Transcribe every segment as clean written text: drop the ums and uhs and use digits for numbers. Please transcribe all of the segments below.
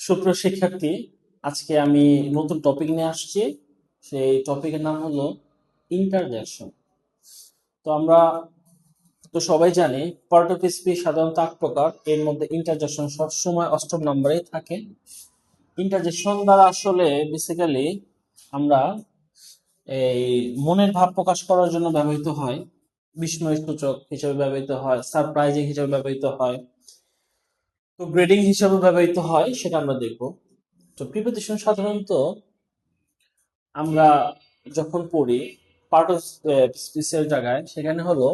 সুপ্রিয় শিক্ষার্থী, আজকে আমি নতুন টপিক নিয়ে আসছি। সেই টপিকের নাম হলো ইন্টারজেকশন। তো আমরা তো সবাই জানি পার্ট অফ স্পিচ সাধারণত 8 প্রকার, এর মধ্যে ইন্টারজেকশন সবসময় অষ্টম নম্বরেই থাকে। ইন্টারজেকশন দ্বারা আসলে বেসিক্যালি আমরা এই মনের ভাব প্রকাশ করার জন্য ব্যবহৃত হয়, বিস্ময় সূচক হিসেবে ব্যবহৃত হয়, সারপ্রাইজিং হিসেবে ব্যবহৃত হয়, তো গ্রেডিং হিসেবে ব্যবহৃত হয়, সেটা আমরা দেখব। তো প্রিপোজিশন সাধারণত আমরা যখন পড়ি পার্ট অফ স্পিচের জায়গায় সেখানে হলো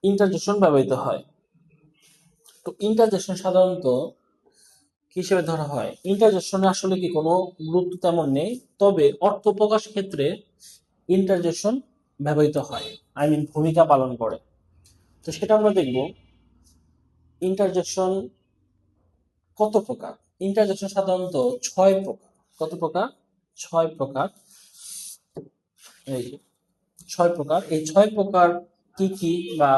ইন্টারজেকশন ব্যবহৃত হয়। তো ইন্টারজেকশন সাধারণত কি হিসেবে ধরা হয়? ইন্টারজেকশনে আসলে কি কোনো গুরুত্ব তেমন নেই, তবে অর্থ প্রকাশ ক্ষেত্রে ইন্টারজেকশন ব্যবহৃত হয়, ভূমিকা পালন করে। তো সেটা আমরা দেখব। ইন্টারজেকশন কত প্রকার? ইন্টারজেকশন সাধারণত 6 প্রকার। কত প্রকার? 6 প্রকার। এই 6 প্রকার, এই 6 প্রকার কি কি বা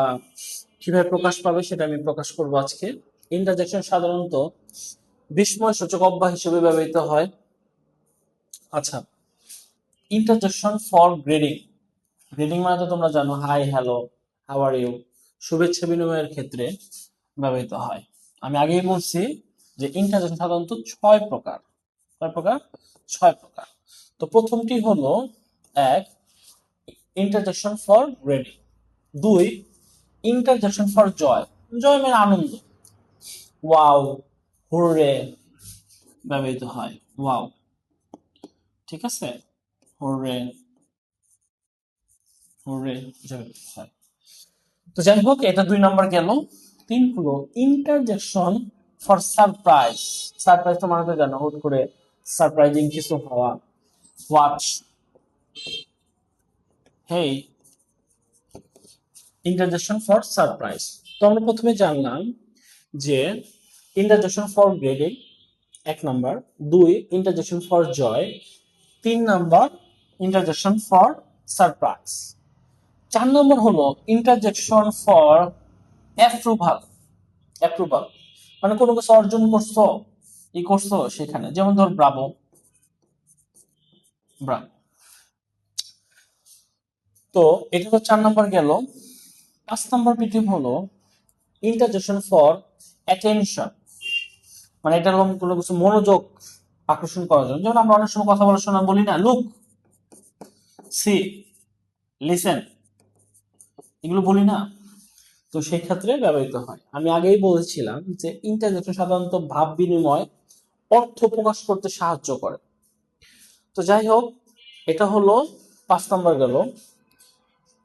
কিভাবে প্রকাশ পাবে সেটা আমি প্রকাশ করব আজকে। ইন্টারজেকশন সাধারণত বিস্ময় সূচক অব্যয় হিসেবে ব্যবহৃত হয়। আচ্ছা, ইন্টারজেকশন ফর গ্রেডিং। গ্রেডিং মানে তো তোমরা জানো, hi, hello, how are you, শুভেচ্ছা বিনিময়ের ক্ষেত্রে ব্যবহৃত হয়। আমি আগেই বলছি যে ইন্টারজেকশন সাধারণত 6 প্রকার। কয় প্রকার? 6 প্রকার। তো প্রথমটি হলো, এক, ইন্টারজেকশন ফর গ্রেডিং। দুই, ইন্টারজেকশন ফর জয়। জয় মানে আনন্দ, ওয়াও, হুররে ব্যবহৃত হয়। ওয়াও, ঠিক আছে, হুররে, হুররে হিসেবে ব্যবহৃত হয়। তো যাই হোক, এটা 2 নম্বর গেল। 3 হলো ইন্টারজেকশন ফর সারপ্রাইজ। সারপ্রাইজ তো মানে তো জানো, হুট করে সারপ্রাইজিং কিছু হওয়া। What, hey, interjection for surprise. তো আমরা প্রথমে জানলাম যে ইন্টারজেকশন ফর গ্রেডিং 1 নম্বর, 2 ইন্টারজেকশন ফর জয়, 3 নম্বর ইন্টারজেকশন ফর সারপ্রাইজ। 4 নম্বর হলো ইন্টারজেকশন ফর অ্যাপ্রুভাল। অ্যাপ্রুভাল মানে কোনো কিছু অর্জন করছো, করছো সেখানে, যেমন ধর ব্রাভো, ব্রাভো। তো এটা তো 4 নম্বর গেল। 5 নম্বর বিধি হলো ইন্টারজেকশন ফর অ্যাটেনশন, মানে এটা কোনো কিছু মনোযোগ আকর্ষণ করার জন্য। যেমন আমরা অনেক সময় কথা বলার সময় বলি না, লুক, সি, লিসেন, এগুলো বলি না? তো সেই ক্ষেত্রে ব্যবহৃত হয়। আমি আগেই বলেছিলাম যে ইন্টারজেকশন সাধারণত ভাব বিনিময়, অর্থ প্রকাশ করতে সাহায্য করে। তো যাই হোক, এটা হলো 5 নম্বর গেল।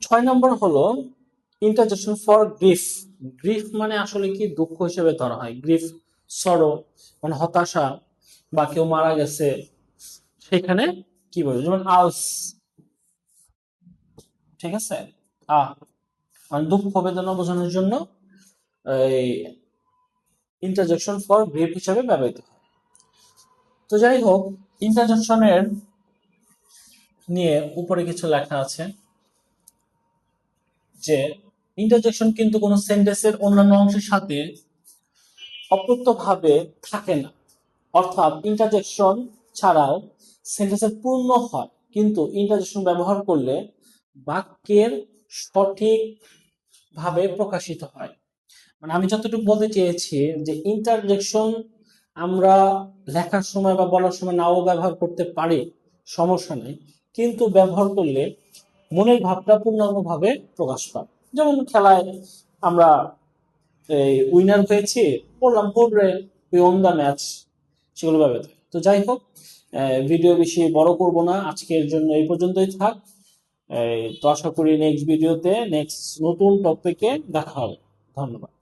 6 নম্বর হলো ইন্টারজেকশন ফর গ্রিফ। গ্রিফ মানে আসলে কি দুঃখ হিসেবে ধরা হয়। গ্রিফ, সরো মানে হতাশা, বা কেউ মারা গেছে সেখানে কি বলবো, যেমন আলস, ঠিক আছে, আহ মানে দুঃখ বেদনা বোঝানোর জন্য এই ইন্টারজেকশন ফর গ্রিফ হিসেবে ব্যবহৃত হয়। তো যাই হোক, ইন্টারজেকশনের নিয়ে উপরে কিছু লেখা আছে যে ইন্টারজেকশন কিন্তু কোনো সেন্টেন্সের অন্যান্য অংশের সাথে অপ্রত্যক্ষভাবে থাকে না। অর্থাৎ ইন্টারজেকশন ছাড়াও সেন্টেন্সের পূর্ণ হয়, কিন্তু ইন্টারজেকশন ব্যবহার করলে বাক্যের সঠিকভাবে প্রকাশিত হয়। মানে আমি যতটুকু বলতে চেয়েছি যে ইন্টারজেকশন আমরা লেখার সময় বা বলার সময় নাও ব্যবহার করতে পারি, সমস্যা নেই, কিন্তু ব্যবহার করলে মনের ভাবটা পূর্ণাঙ্গভাবে প্রকাশ পায়। যেমন খেলায় আমরা এই উইনার হয়েছি, বললাম hurray, we won the match, সেগুলো ব্যবহৃত হয়। তো যাই হোক, ভিডিও বেশি বড় করব না, আজকের জন্য এই পর্যন্তই থাক। তো আশা করি নেক্সট ভিডিওতে নেক্সট নতুন টপিকে দেখা হবে। ধন্যবাদ।